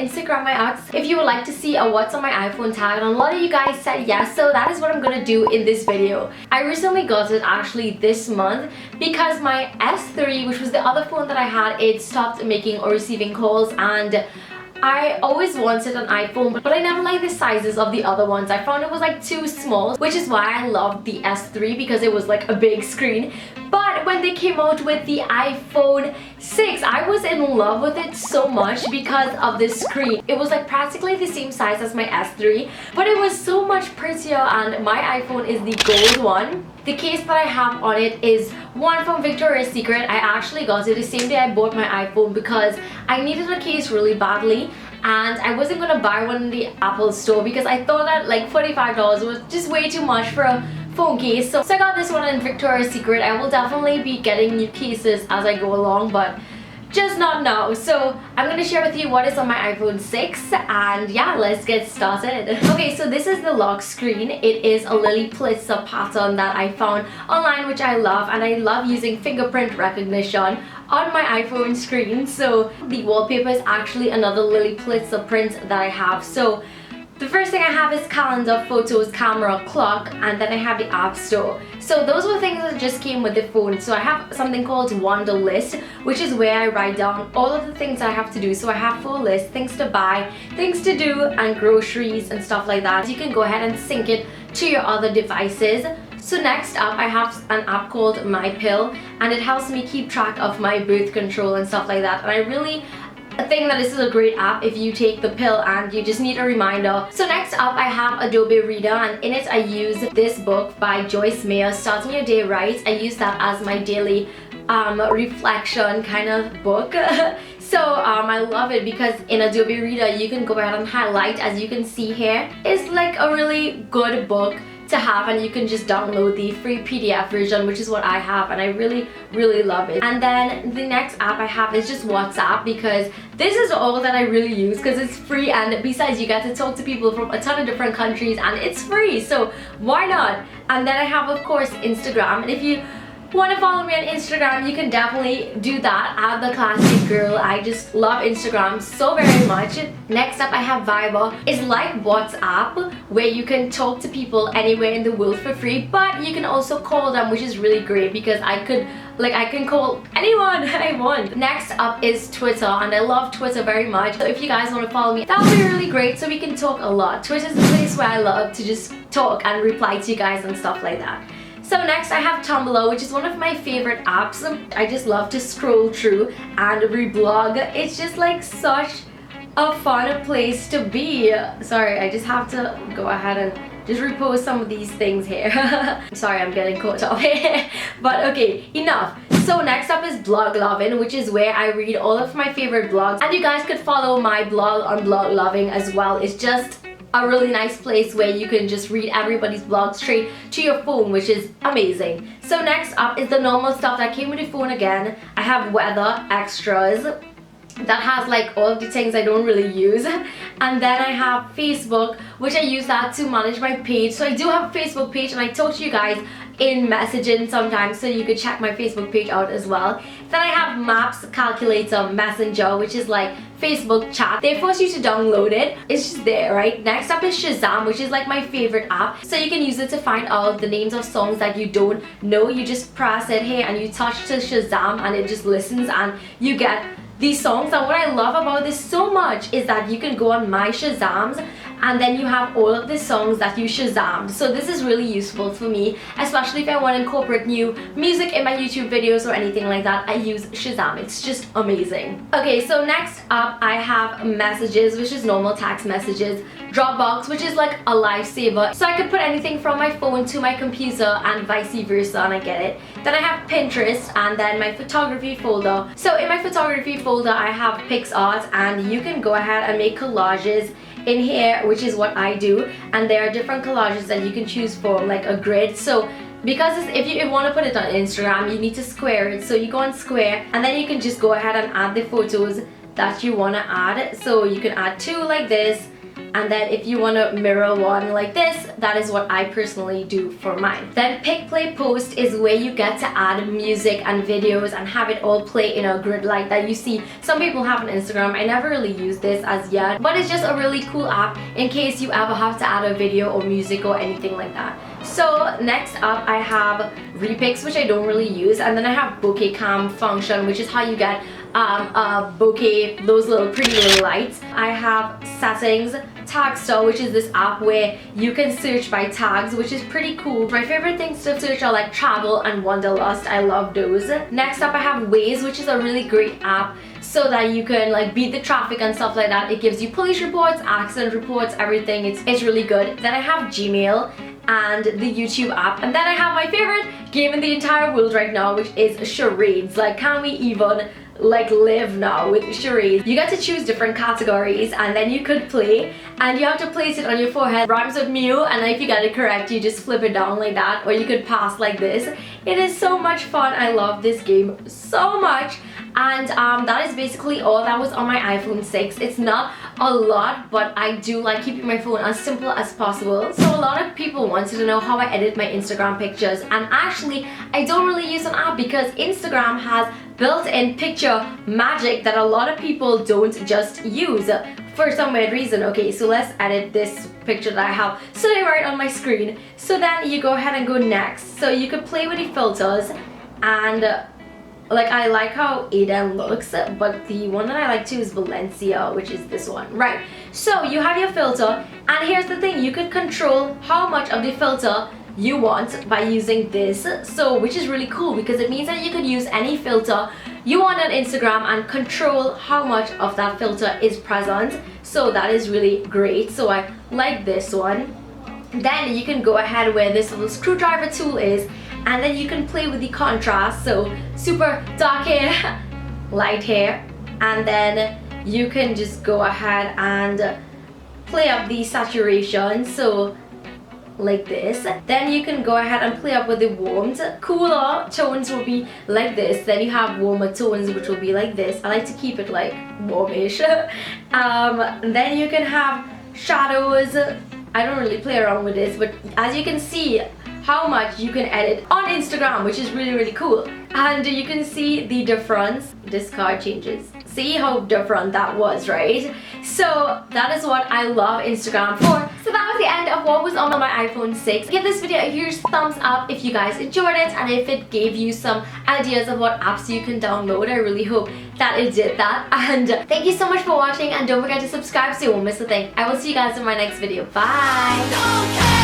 Instagram I asked if you would like to see a what's on my iPhone tag, and a lot of you guys said yes, so that is what I'm gonna do in this video. I recently got it actually this month because my S3, which was the other phone that I had, it stopped making or receiving calls, and I always wanted an iPhone, but I never liked the sizes of the other ones. I found it was like too small, which is why I loved the S3 because it was like a big screen. But when they came out with the iPhone 6, I was in love with it so much because of this screen. It was like practically the same size as my S3, but it was so much prettier, and my iPhone is the gold one. The case that I have on it is one from Victoria's Secret. I actually got it the same day I bought my iPhone because I needed a case really badly, and I wasn't gonna buy one in the Apple store because I thought that like $45 was just way too much for a phone case. So I got this one in Victoria's Secret. I will definitely be getting new cases as I go along, but just not now. So I'm gonna share with you what is on my iPhone 6, and yeah, let's get started. Okay, so this is the lock screen. It is a Lily Pulitzer pattern that I found online, which I love, and I love using fingerprint recognition on my iPhone screen. So the wallpaper is actually another Lily Pulitzer print that I have. So the first thing I have is calendar, photos, camera, clock, and then I have the app store. So those were things that just came with the phone. So I have something called Wonder List, which is where I write down all of the things I have to do. So I have 4 lists: things to buy, things to do, and groceries and stuff like that. You can go ahead and sync it to your other devices. So next up, I have an app called My Pill, and it helps me keep track of my birth control and stuff like that. And I think that this is a great app if you take the pill and you just need a reminder. So next up, I have Adobe Reader, and in it I use this book by Joyce Meyer, Starting Your Day Right. I use that as my daily reflection kind of book. So I love it because in Adobe Reader you can go ahead and highlight, as you can see here. It's like a really good book to have, and you can just download the free PDF version, which is what I have, and I really love it. And then the next app I have is just WhatsApp, because this is all that I really use because it's free, and besides you get to talk to people from a ton of different countries and it's free, so why not? And then I have, of course, Instagram, and if you want to follow me on Instagram, you can definitely do that at The Classy Girl. I just love Instagram so very much. Next up, I have Viber. It's like WhatsApp, where you can talk to people anywhere in the world for free, but you can also call them, which is really great because I can call anyone I want. Next up is Twitter, and I love Twitter very much. So if you guys want to follow me, that would be really great so we can talk a lot. Twitter is the place where I love to just talk and reply to you guys and stuff like that. So next I have Tumblr, which is one of my favorite apps. I just love to scroll through and reblog. It's just like such a fun place to be. Sorry, I just have to go ahead and just repost some of these things here. Sorry, I'm getting caught up here. But okay, enough. So next up is Blog Lovin', which is where I read all of my favorite blogs. And you guys could follow my blog on Blog Lovin' as well. It's just a really nice place where you can just read everybody's blog straight to your phone, which is amazing. So next up is the normal stuff that came with the phone again. I have Weather Extras that has like all of the things I don't really use, and then I have Facebook, which I use that to manage my page. So I do have a Facebook page, and I talk to you guys in messaging sometimes, so you could check my Facebook page out as well. Then I have Maps, Calculator, Messenger, which is like Facebook chat. They force you to download it. It's just there, right? Next up is Shazam, which is like my favorite app. So you can use it to find out the names of songs that you don't know. You just press it here and you touch to Shazam, and it just listens and you get these songs. And what I love about this so much is that you can go on My Shazams, and then you have all of the songs that you Shazammed. So this is really useful for me, especially if I want to incorporate new music in my YouTube videos or anything like that. I use Shazam. It's just amazing. Okay, so next up I have Messages, which is normal text messages. Dropbox, which is like a lifesaver, so I could put anything from my phone to my computer and vice versa, and I get it. Then I have Pinterest, and then my photography folder. So in my photography folder I have Pics art, and you can go ahead and make collages in here, which is what I do, and there are different collages that you can choose for, like a grid. So because if you want to put it on Instagram, you need to square it. So you go on square, and then you can just go ahead and add the photos that you want to add. So you can add 2 like this, And then if you want to mirror one like this, that is what I personally do for mine. Then pick, play, post is where you get to add music and videos and have it all play in a grid like that you see some people have on Instagram. I never really used this as yet, but it's just a really cool app in case you ever have to add a video or music or anything like that. So next up I have Pics, which I don't really use, and then I have bokeh cam function, which is how you get a bokeh, those little pretty little lights. I have settings, tag store, which is this app where you can search by tags, which is pretty cool. My favorite things to search are like travel and wanderlust. I love those. Next up I have Waze, which is a really great app so that you can like beat the traffic and stuff like that. It gives you police reports, accident reports, everything. It's really good. Then I have Gmail and the YouTube app, and then I have my favorite game in the entire world right now, which is charades. Like, can we even like live now with charades? You get to choose different categories and then you could play, and you have to place it on your forehead. Rhymes with Mew, and if you get it correct you just flip it down like that, or you could pass like this. It is so much fun. I love this game so much. And that is basically all that was on my iPhone 6. It's not a lot, but I do like keeping my phone as simple as possible. So a lot of people wanted to know how I edit my Instagram pictures, and actually I don't really use an app because Instagram has built-in picture magic that a lot of people don't just use for some weird reason. Okay, so let's edit this picture that I have sitting right on my screen. So then you go ahead and go next. So you could play with the filters, and like I like how Aiden looks, but the one that I like too is Valencia, which is this one. Right, so you have your filter, and here's the thing, you could control how much of the filter you want by using this, so which is really cool because it means that you could use any filter you want on Instagram and control how much of that filter is present. So that is really great. So I like this one. Then you can go ahead where this little screwdriver tool is, and then you can play with the contrast. So super dark hair, light hair, and then you can just go ahead and play up the saturation, so like this. Then you can go ahead and play up with the warmth. Cooler tones will be like this, then you have warmer tones which will be like this. I like to keep it like warmish. Then you can have shadows. I don't really play around with this, but as you can see how much you can edit on Instagram, which is really cool. And you can see the difference. This card changes. See how different that was, right? So that is what I love Instagram for. So that was the end of what was on my iPhone 6. Give this video a huge thumbs up if you guys enjoyed it, and if it gave you some ideas of what apps you can download. I really hope that it did that. And thank you so much for watching, and don't forget to subscribe so you won't miss a thing. I will see you guys in my next video. Bye!